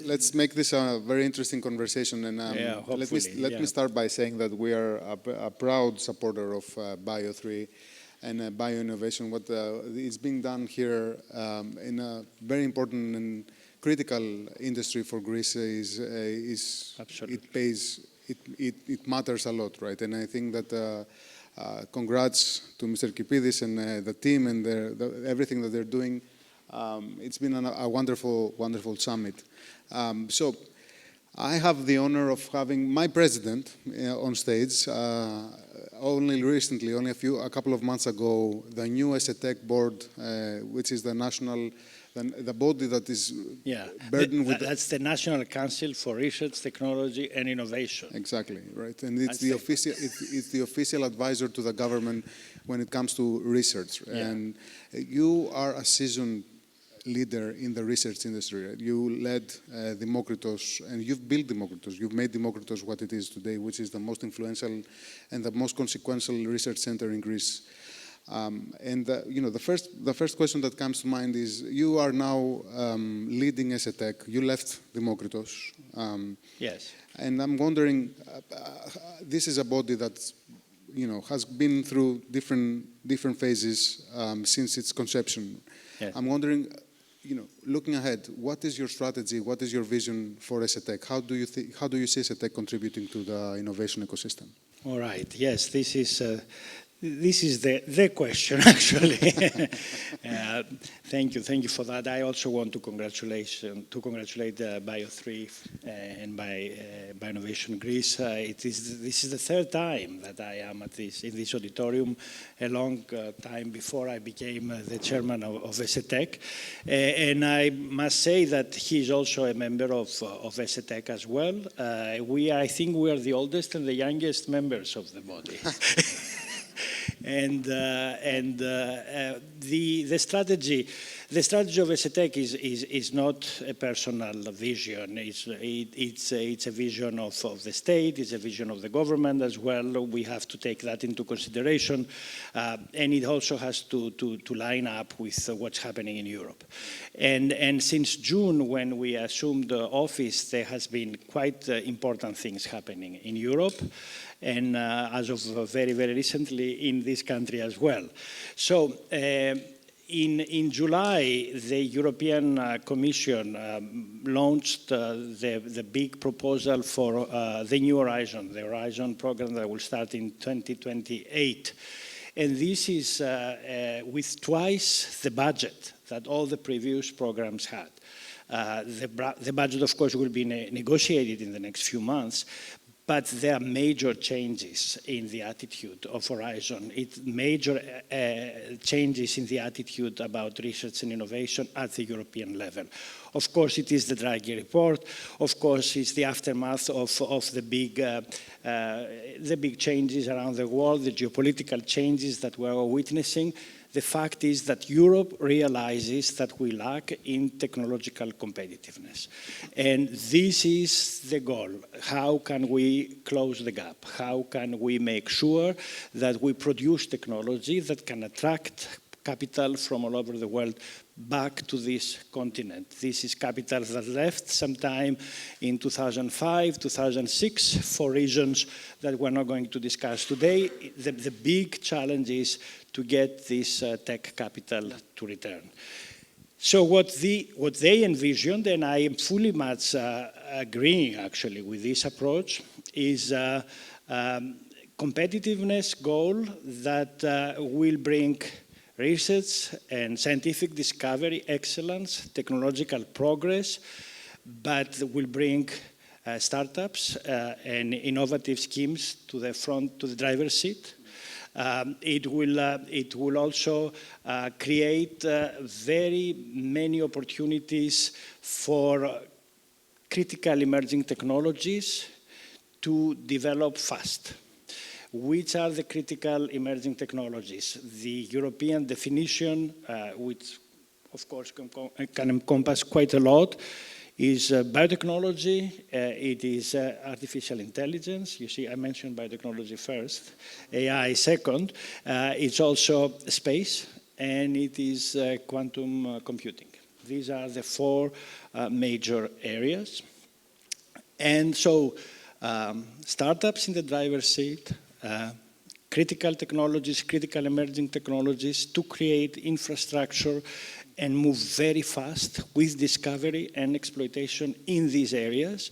let's make this a very interesting conversation. And let me start by saying that we are a proud supporter of Bio3 and BioInnovation. What is being done here in a very important and critical industry for Greece is it matters a lot, right? And I think that congrats to Mr. Kipidis and the team and everything that they're doing. It's been a wonderful, wonderful summit. So I have the honor of having my president on stage. Only recently, a couple of months ago, the new ESETEK board, which is the national, the body that is burdened with... That's the National Council for Research, Technology and Innovation. Exactly, right. And it's the official advisor to the government when it comes to research. Yeah. And you are a seasoned leader in the research industry. Right? You led Demokritos, and you've built Demokritos. You've made Demokritos what it is today, which is the most influential and the most consequential research center in Greece. The first question that comes to mind is, you are now leading ESETEK. You left Demokritos. Yes. And I'm wondering, this is a body that has been through different phases since its conception. Yes. I'm wondering, looking ahead, what is your strategy? What is your vision for ESETEK? How do you see ESETEK contributing to the innovation ecosystem? All right. Yes, this is the question, actually. Thank you for that. I also want to congratulate Bio3 and BioInnovation Greece. This is the third time that I am in this auditorium, a long time before I became the chairman of ESETEK. And I must say that he is also a member of ESETEK as well. I think we are the oldest and the youngest members of the body. And the strategy of ESETEK is not a personal vision. It's a vision of the state. It's a vision of the government as well. We have to take that into consideration, and it also has to line up with what's happening in Europe. And since June, when we assumed the office, there has been quite important things happening in Europe. And as of very, very recently in this country as well. So in July, the European Commission launched the big proposal for the New Horizon, the Horizon program that will start in 2028. And this is with twice the budget that all the previous programs had. The budget, of course, will be negotiated in the next few months. But there are major changes in the attitude of Horizon. Major changes in the attitude about research and innovation at the European level. Of course, it is the Draghi report. Of course, it's the aftermath of the big changes around the world, the geopolitical changes that we're witnessing. The fact is that Europe realizes that we lack in technological competitiveness. And this is the goal. How can we close the gap? How can we make sure that we produce technology that can attract capital from all over the world back to this continent? This is capital that left sometime in 2005, 2006, for reasons that we're not going to discuss today. The big challenge is to get this tech capital to return. So what they envisioned, and I am fully much agreeing actually with this approach, is a competitiveness goal that will bring research and scientific discovery excellence, technological progress, but will bring startups and innovative schemes to the driver's seat. It will also create very many opportunities for critical emerging technologies to develop fast. Which are the critical emerging technologies? The European definition, which of course can encompass quite a lot, is biotechnology, it is artificial intelligence. You see, I mentioned biotechnology first, AI second. It's also space, and it is quantum computing. These are the four major areas. And so startups in the driver's seat, critical technologies, critical emerging technologies to create infrastructure and move very fast with discovery and exploitation in these areas.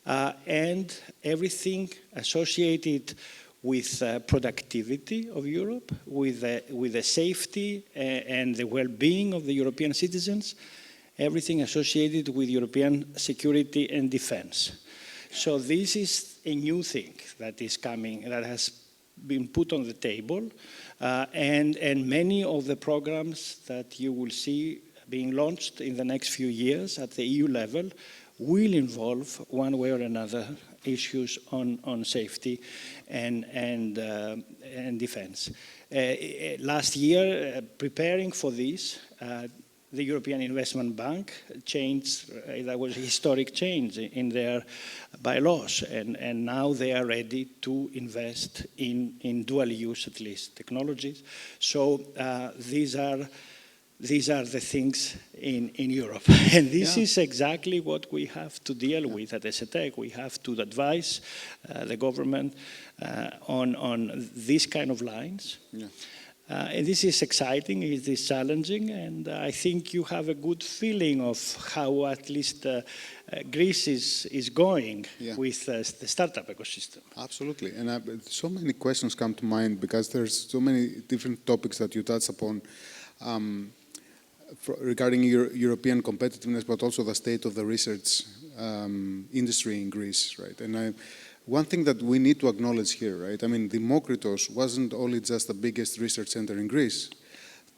And everything associated with productivity of Europe, with the safety and the well-being of the European citizens, everything associated with European security and defense. So this is a new thing that is coming, that has been put on the table, and many of the programs that you will see being launched in the next few years at the EU level will involve, one way or another, issues on safety and defense. Last year, preparing for this, the European Investment Bank changed, there was a historic change in their bylaws, and now they are ready to invest in dual-use, at least, technologies. So these are the things in Europe. And this is exactly what we have to deal with at ESETEK. We have to advise the government on these kind of lines. Yeah. And this is exciting, it is challenging, and I think you have a good feeling of how at least Greece is going with the startup ecosystem. Absolutely, and so many questions come to mind because there's so many different topics that you touch upon regarding European competitiveness, but also the state of the research industry in Greece, right? And one thing that we need to acknowledge here, right? I mean, Demokritos wasn't only just the biggest research center in Greece.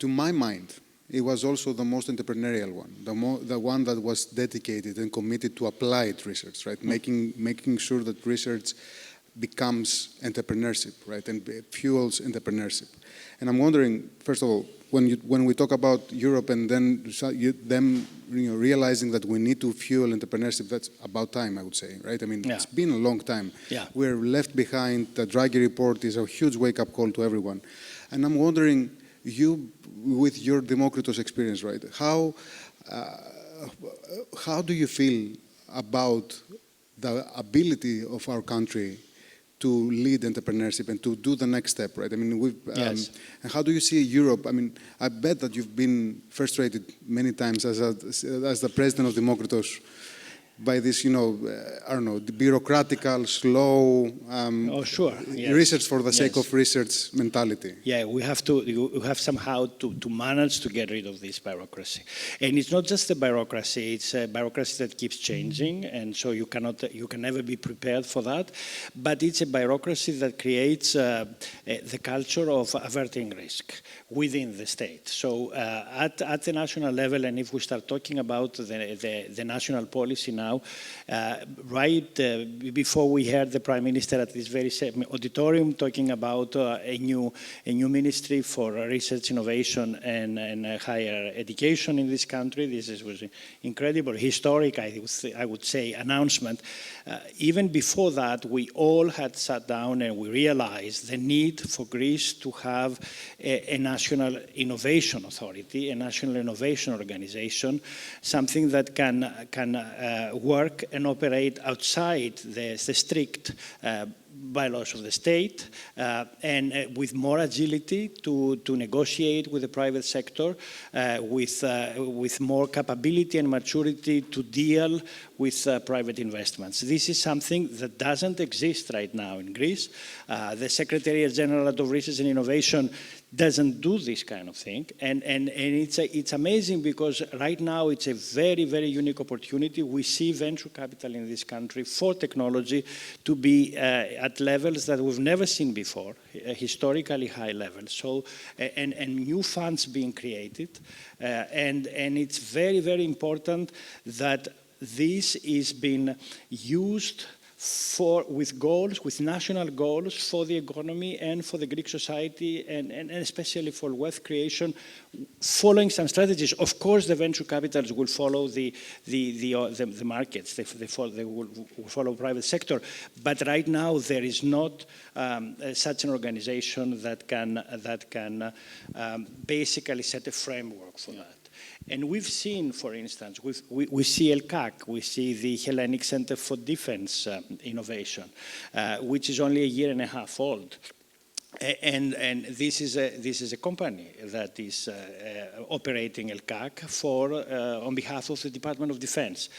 To my mind, it was also the most entrepreneurial one, the one that was dedicated and committed to applied research, right? Making sure that research becomes entrepreneurship, right? And fuels entrepreneurship. And I'm wondering, first of all, when we talk about Europe and then them realizing that we need to fuel entrepreneurship, that's about time, I would say, right? I mean, it's been a long time. Yeah. We're left behind. The Draghi report is a huge wake-up call to everyone. And I'm wondering, you, with your Demokritos experience, right, how do you feel about the ability of our country to lead entrepreneurship and to do the next step, right? I mean, and how do you see Europe? I mean, I bet that you've been frustrated many times as the president of Demokritos by this, I don't know, the bureaucratical, slow research for the sake of research mentality. Yeah, we have somehow to manage to get rid of this bureaucracy. And it's not just a bureaucracy, it's a bureaucracy that keeps changing, and so you can never be prepared for that. But it's a bureaucracy that creates the culture of averting risk within the state. So at the national level, and if we start talking about the national policy now, right before we heard the Prime Minister at this very same auditorium talking about a new ministry for research, innovation, and higher education in this country. This was an incredible, historic, I would say, announcement. Even before that, we all had sat down and we realized the need for Greece to have a national innovation authority, a national innovation organization, something that can work and operate outside the strict bylaws of the state and with more agility to negotiate with the private sector, with more capability and maturity to deal with private investments. This is something that doesn't exist right now in Greece. The Secretariat General of Research and Innovation doesn't do this kind of thing, and it's amazing because right now it's a very, very unique opportunity. We see venture capital in this country for technology to be at levels that we've never seen before, historically high levels. So and new funds being created, and it's very, very important that this is being used with goals, with national goals for the economy and for the Greek society, and especially for wealth creation, following some strategies. Of course, the venture capitals will follow the markets. They will follow private sector. But right now, there is not such an organization that can basically set a framework for that. And we've seen, for instance, we see ELCAC, we see the Hellenic Center for Defense Innovation, which is only a year and a half old. And this is a company that is operating ELCAC on behalf of the Department of Defense.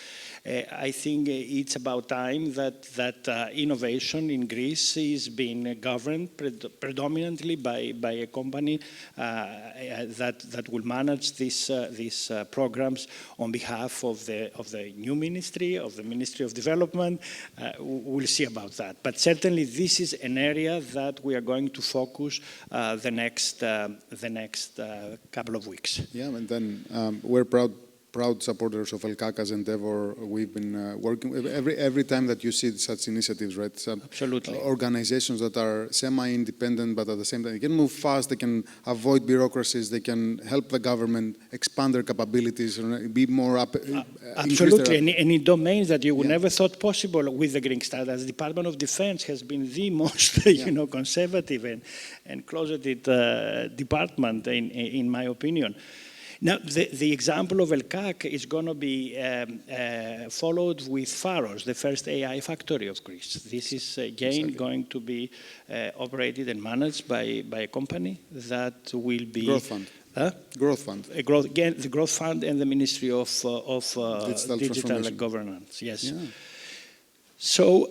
I think it's about time that innovation in Greece is being governed predominantly by a company that will manage these programs on behalf of the new ministry, of the Ministry of Development. We'll see about that. But certainly this is an area that we are going to focus the next couple of weeks. Yeah, and then we're proud supporters of ELCAC's endeavor. We've been working every time that you see such initiatives, right? Absolutely. Organizations that are semi-independent, but at the same time, they can move fast, they can avoid bureaucracies, they can help the government expand their capabilities, and be more absolutely, and in domains that you would never thought possible with the Greek standards. The Department of Defense has been the most, conservative and closeted department, in my opinion. Now, the example of ELCAC is going to be followed with Pharos, the first AI factory of Greece. This is, again, going to be operated and managed by a company that will be... Growth Fund. Growth Fund. The Growth Fund and the Ministry of Digital Governance, yes. Yeah. So,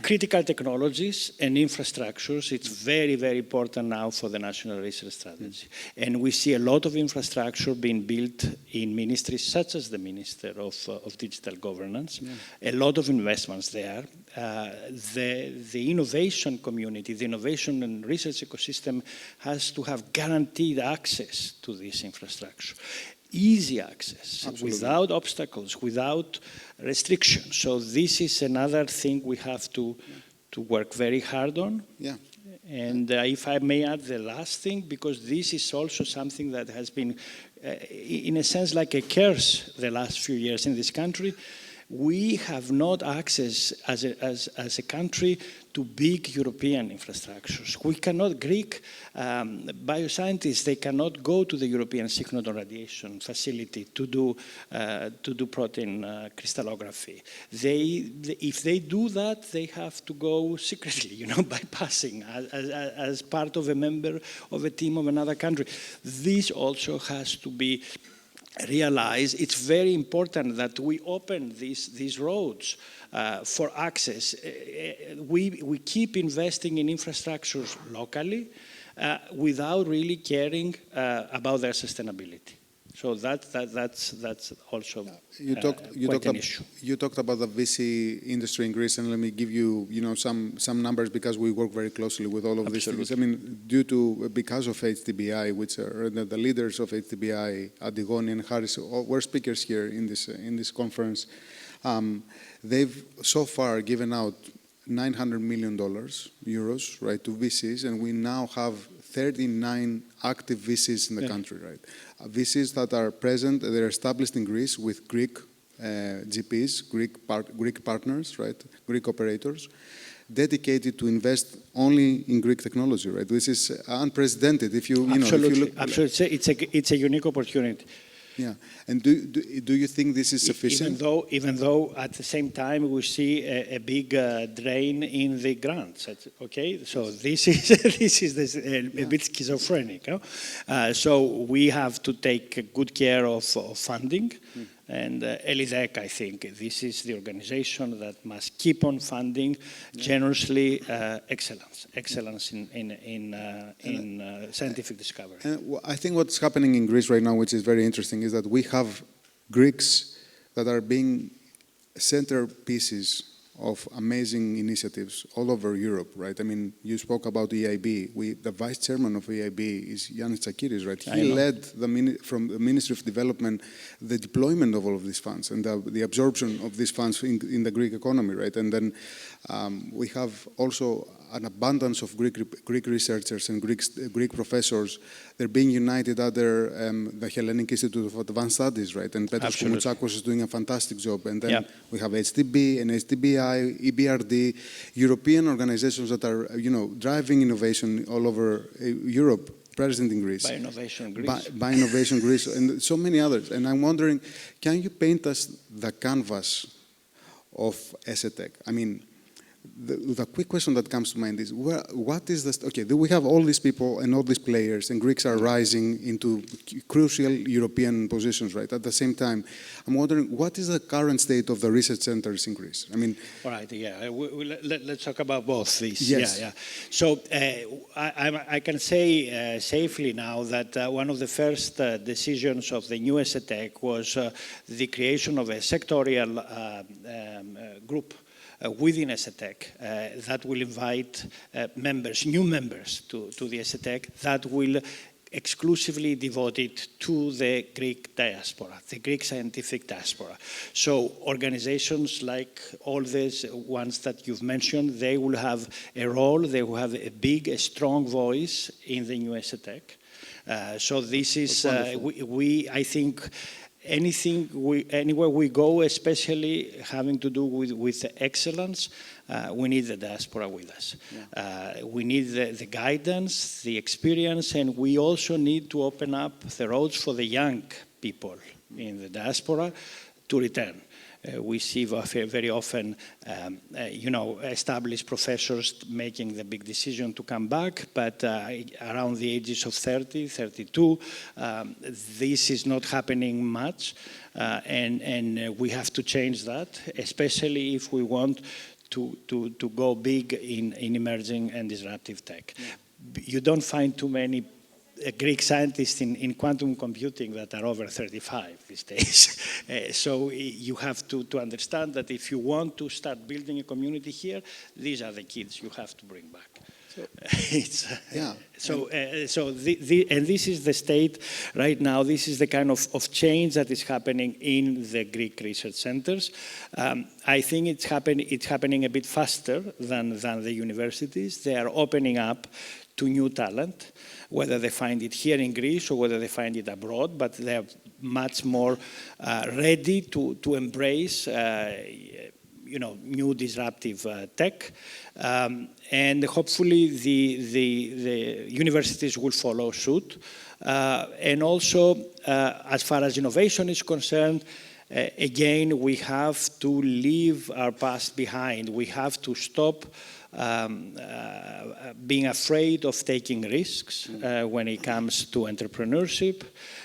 critical technologies and infrastructures, it's very, very important now for the national research strategy. And we see a lot of infrastructure being built in ministries such as the Minister of Digital Governance, a lot of investments there. The innovation community, the innovation and research ecosystem has to have guaranteed access to this infrastructure. Easy access, without obstacles, without restrictions. So this is another thing we have to work very hard on. Yeah. And if I may add the last thing, because this is also something that has been, in a sense, like a curse the last few years in this country. We have not access as a country to big European infrastructures. We cannot, Greek bioscientists, they cannot go to the European synchronous radiation facility to do protein crystallography. If they do that, they have to go secretly, bypassing as part of a member of a team of another country. This also has to be realize it's very important that we open these roads for access. We keep investing in infrastructures locally without really caring about their sustainability. So that's also quite an issue. You talked about the VC industry in Greece, and let me give you, some numbers, because we work very closely with all of these things. I mean, because of HTBI, which are the leaders of HTBI, Adigoni and Harris, were speakers here in this conference. They've so far given out $900 million, right, to VCs, and we now have 39 active VCs in the country, right? VCs that are present, they're established in Greece with Greek GPs, Greek partners, right? Greek operators, dedicated to invest only in Greek technology, right? This is unprecedented. If you look, absolutely, it's a unique opportunity. Yeah, and do you think this is sufficient? Even though at the same time we see a big drain in the grants, okay? So this is a bit schizophrenic. So we have to take good care of funding. And ESETEK, I think, this is the organization that must keep on funding generously excellence in scientific discovery. And I think what's happening in Greece right now, which is very interesting, is that we have Greeks that are being centerpieces of amazing initiatives all over Europe, right? I mean, you spoke about EIB. The vice chairman of EIB is Yannis Tsakiris, right? He led from the Ministry of Development the deployment of all of these funds and the absorption of these funds in the Greek economy, right? And then we have also an abundance of Greek researchers and Greek professors. They're being united under the Hellenic Institute of Advanced Studies, right? And Petros Koumoutsakos is doing a fantastic job. And then we have HTB and HTBI, EBRD, European organizations that are, driving innovation all over Europe. present in Greece. BioInnovation Greece. BioInnovation Greece, and so many others. And I'm wondering, can you paint us the canvas of ESETEK? I mean, the quick question that comes to mind is, what is the, okay, we have all these people and all these players, and Greeks are rising into crucial European positions, right? At the same time, I'm wondering, what is the current state of the research centers in Greece? I mean... All right, yeah, let's talk about both these. Yes. Yeah. So I can say safely now that one of the first decisions of the new ESETEK was the creation of a sectorial group within ESETEK that will invite members, new members to the ESETEK that will exclusively devoted to the Greek diaspora, the Greek scientific diaspora. So organizations like all these ones that you've mentioned, they will have a role, they will have a big, a strong voice in the new ESETEK. So this is, I think, anywhere we go, especially having to do with excellence, we need the diaspora with us. Yeah. We need the guidance, the experience, and we also need to open up the roads for the young people in the diaspora to return. We see very often, established professors making the big decision to come back, but around the ages of 30, 32, this is not happening much, and we have to change that, especially if we want to go big in emerging and disruptive tech. Yeah. You don't find too many Greek scientists in quantum computing that are over 35 these days. So you have to understand that if you want to start building a community here, these are the kids you have to bring back. So, and this is the state right now. This is the kind of change that is happening in the Greek research centers. I think it's happening a bit faster than the universities. They are opening up to new talent, whether they find it here in Greece or whether they find it abroad, but they are much more ready to embrace new disruptive tech. And hopefully the universities will follow suit. And also, as far as innovation is concerned, again, we have to leave our past behind. We have to stop being afraid of taking risks when it comes to entrepreneurship,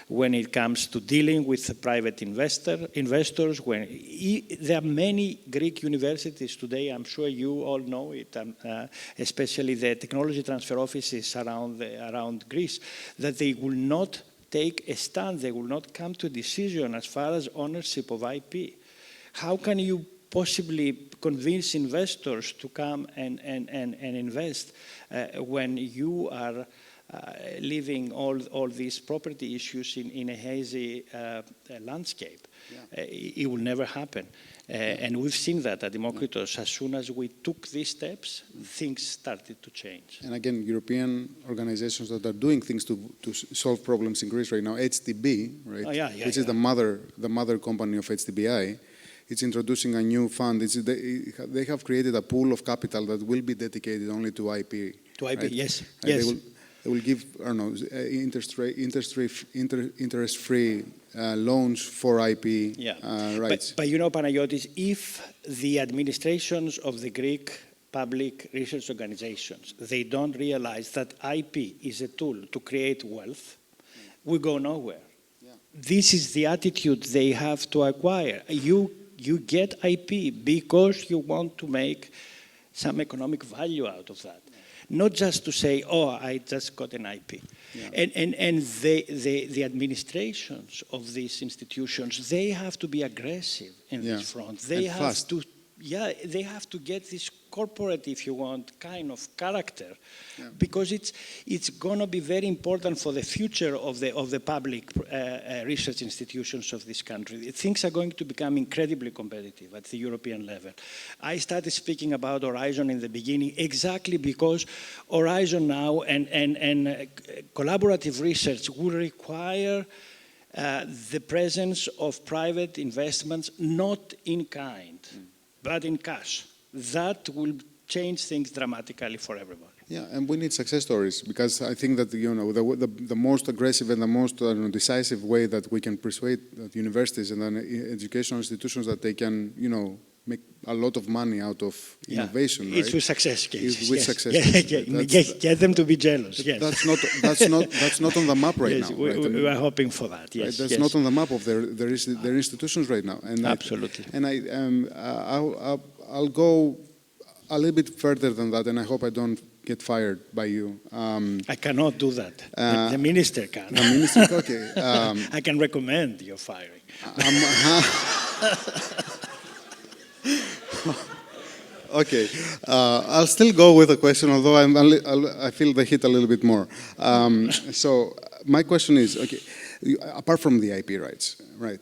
when it comes to dealing with private investors. There are many Greek universities today, I'm sure you all know it, especially the technology transfer offices around Greece, that they will not take a stand, they will not come to a decision as far as ownership of IP. How can you possibly convince investors to come and invest when you are leaving all these property issues in a hazy landscape? Yeah. It will never happen. And we've seen that at Democritus. As soon as we took these steps, things started to change. And again, European organizations that are doing things to solve problems in Greece right now, HDB, right? Which is the mother company of HDBI. It's introducing a new fund. They have created a pool of capital that will be dedicated only to IP. To IP, right? Yes. Yes. They will give, I don't know, interest-free loans for IP rights. But Panagiotis, if the administrations of the Greek public research organizations, they don't realize that IP is a tool to create wealth, we go nowhere. Yeah. This is the attitude they have to acquire. You get IP because you want to make some economic value out of that. Not just to say, oh, I just got an IP. Yeah. And the administrations of these institutions, they have to be aggressive in this front. They have to, they have to get this corporate, if you want, kind of character, because it's going to be very important for the future of the public research institutions of this country. Things are going to become incredibly competitive at the European level. I started speaking about Horizon in the beginning exactly because Horizon now and collaborative research will require the presence of private investments, not in kind, but in cash. That will change things dramatically for everybody. Yeah, and we need success stories, because I think that the most aggressive and the most decisive way that we can persuade universities and educational institutions that they can make a lot of money out of innovation. It's right? with success cases. It's with success cases. Get them to be jealous. Yes. That's not on the map right now. We are hoping for that. Yes. Right? That's not on the map of their institutions right now. And absolutely. I'll go a little bit further than that, and I hope I don't get fired by you. I cannot do that. The minister can. The minister, okay. I can recommend your firing. Okay, I'll still go with the question, although I feel the hit a little bit more. So my question is, okay, apart from the IP rights, right?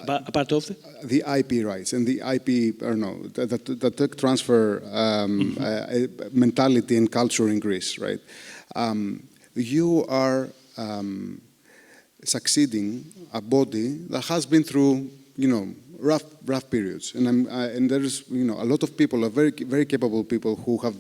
Part of the IP rights and the IP, or no, the tech transfer mentality and culture in Greece, right? You are succeeding a body that has been through, rough periods, and there's a lot of people, very very capable people who have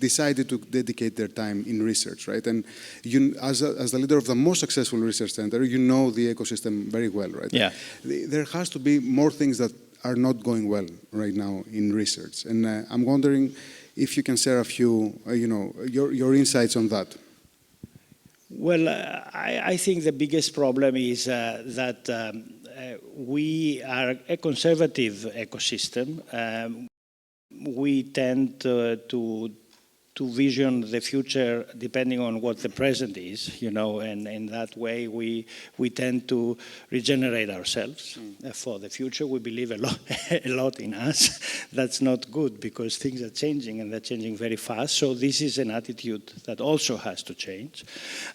decided to dedicate their time in research, right? And you, as the leader of the most successful research center, you know the ecosystem very well, right? Yeah. There has to be more things that are not going well right now in research, and I'm wondering if you can share a few, your insights on that. Well, I think the biggest problem is that we are a conservative ecosystem. We tend to vision the future depending on what the present is, and in that way we tend to regenerate ourselves for the future. We believe a lot in us. That's not good, because things are changing, and they're changing very fast. So this is an attitude that also has to change.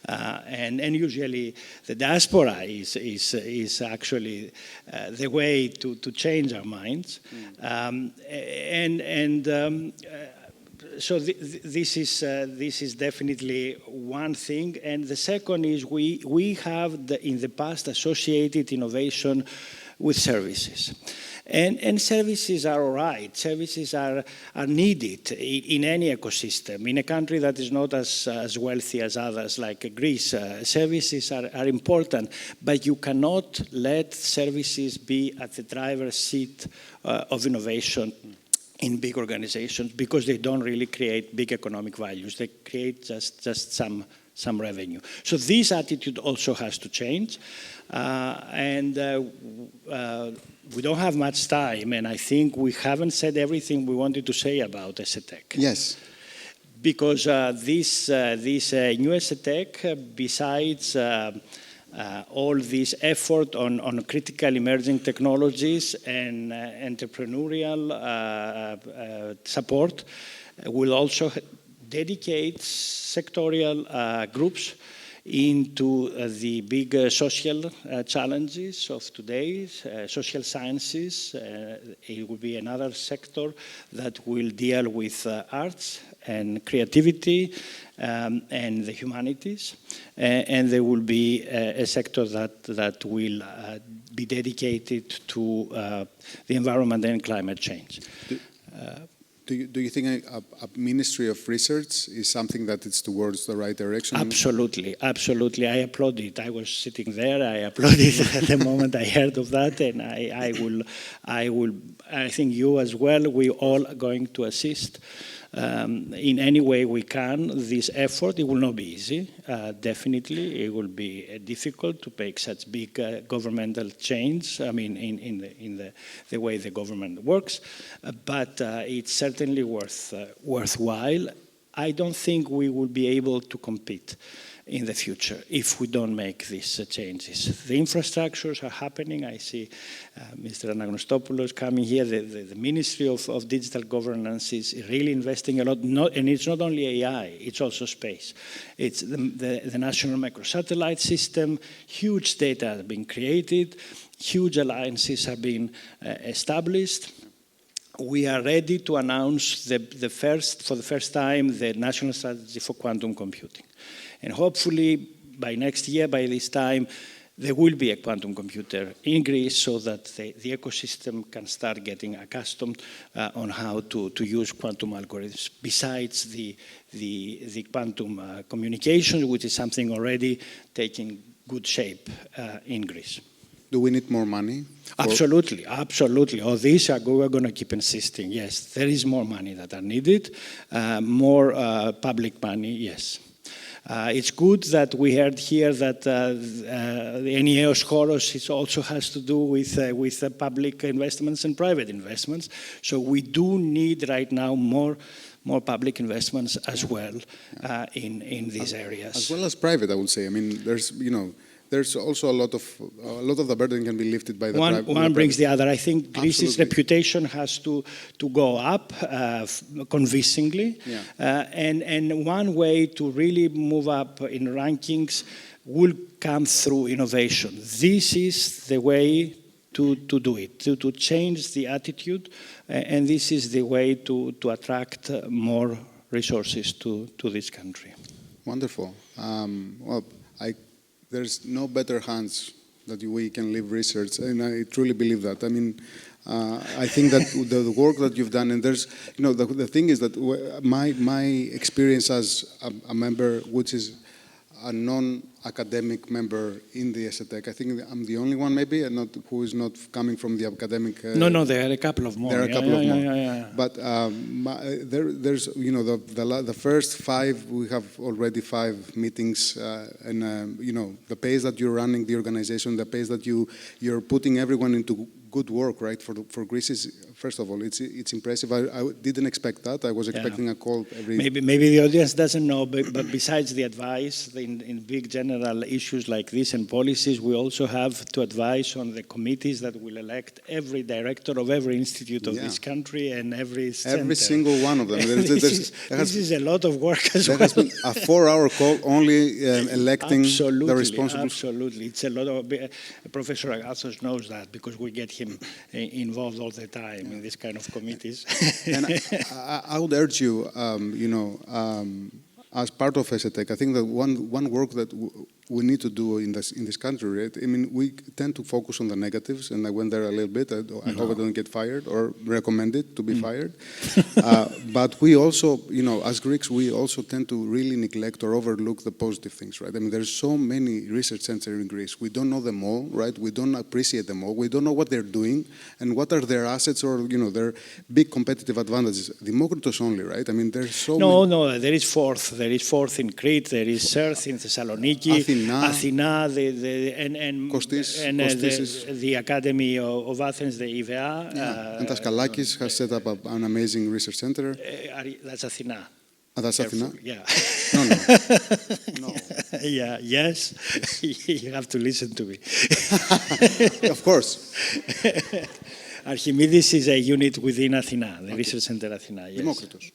And usually the diaspora is actually the way to change our minds. So this is definitely one thing, and the second is we have in the past associated innovation with services, and services are all right. Services are needed in any ecosystem. In a country that is not as wealthy as others, like Greece, services are important, but you cannot let services be at the driver's seat of innovation in big organizations, because they don't really create big economic values. They create just some revenue. So this attitude also has to change. We don't have much time, and I think we haven't said everything we wanted to say about ESETEK. Yes. Because this new ESETEK, besides all this effort on critical emerging technologies and entrepreneurial support, will also dedicate sectorial groups into the big social challenges of today's social sciences. It will be another sector that will deal with arts and creativity and the humanities, and there will be a sector that will be dedicated to the environment and climate change. Do you think a Ministry of Research is something that is towards the right direction? Absolutely, absolutely. I applaud it. I was sitting there. I applauded at the moment I heard of that, and I think you as well. We all are going to assist in any way we can this effort. It will not be easy. Definitely, it will be difficult to make such big governmental change. I mean, in the way the government works, but it's certainly worthwhile. I don't think we will be able to compete in the future if we don't make these changes. The infrastructures are happening. I see Mr. Anagnostopoulos coming here. The Ministry of Digital Governance is really investing a lot, and it's not only AI, it's also space. It's the National Microsatellite System. Huge data are being created. Huge alliances are being established. We are ready to announce for the first time, the National Strategy for Quantum Computing. And hopefully, by next year, by this time, there will be a quantum computer in Greece so that the ecosystem can start getting accustomed on how to use quantum algorithms, besides the quantum communication, which is something already taking good shape in Greece. Do we need more money? Absolutely, absolutely. On this, we're going to keep insisting. Yes, there is more money that are needed, more public money, yes. It's good that we heard here that the NEOS Horos also has to do with public investments and private investments. So we do need right now more public investments as well in these areas. As well as private, I would say. I mean, there's also a lot of the burden can be lifted by the private. One brings the other. I think Greece's reputation has to go up convincingly, and one way to really move up in rankings will come through innovation. This is the way to do it, to change the attitude, and this is the way to attract more resources to this country. Wonderful. There's no better hands that we can leave research, and I truly believe that. I mean, I think that the work that you've done, and there's, the thing is that my experience as a member, which is a non-academic member in the ESETEK, I think I'm the only one maybe, and who is not coming from the academic. No, there are a couple of more. There are a couple of more. But there's, the first 5, we have already 5 meetings, and the pace that you're running the organization, the pace that you're putting everyone into good work, right? For Greece is, first of all, it's impressive. I didn't expect that. I was expecting a call every. Maybe the audience doesn't know, but besides the advice in big general issues like this and policies, we also have to advise on the committees that will elect every director of every institute of this country and every center. Every single one of them. This is a lot of work as well. There has been a 4-hour call only electing the responsible. Absolutely, it's a lot of. Professor Agathos knows that because we get him involved all the time in this kind of committees. And I would urge you, as part of ESETEK, I think that one work that we need to do in this country, right? I mean, we tend to focus on the negatives, and I went there a little bit. I hope I don't get fired or recommended to be fired. But we also, as Greeks, we also tend to really neglect or overlook the positive things, right? I mean, there's so many research centers in Greece. We don't know them all, right? We don't appreciate them all. We don't know what they're doing and what are their assets or, their big competitive advantages. Demokritos only, right? I mean, there's so many. No, there is fourth. There is fourth in Crete. There is Serth in Thessaloniki. Athena, the Academy of Athens, the EVA. And Taskalakis has set up an amazing research center. That's Athena. That's Athena? Yeah. No. Yeah, yes. You have to listen to me. Of course. Archimedes is a unit within Athena, the research center Athena. Yes. Demokritos.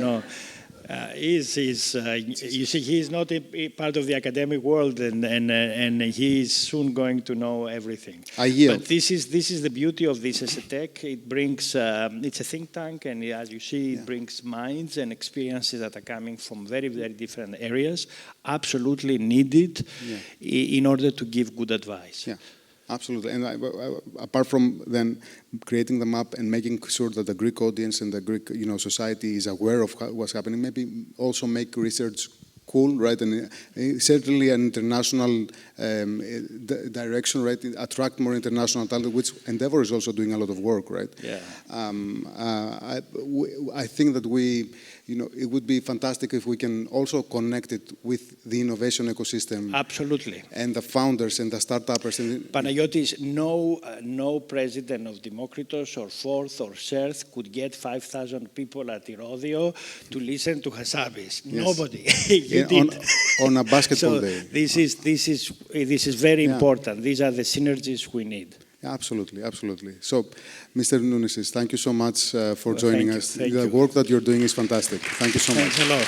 No. You see, he is not a part of the academic world, and he is soon going to know everything. I yield. But this is the beauty of this ESETEK. It brings, it's a think tank, and as you see, it brings minds and experiences that are coming from very, very different areas, absolutely needed in order to give good advice. Yeah. Absolutely, and apart from then creating the map and making sure that the Greek audience and the Greek, society is aware of what's happening, maybe also make research cool, right? And certainly an international direction, right? Attract more international talent, which Endeavor is also doing a lot of work, right? Yeah. I think that it would be fantastic if we can also connect it with the innovation ecosystem. Absolutely. And the founders and the startups. Panagiotis, no president of Demokritos or Fourth or Serth could get 5,000 people at Irodio to listen to Hassabis. Yes. Nobody. You did. On a basketball day. This is very important. These are the synergies we need. Absolutely. So, Mr. Nounesis, thank you so much for joining us. The work that you're doing is fantastic. Thank you so much. Thanks a lot.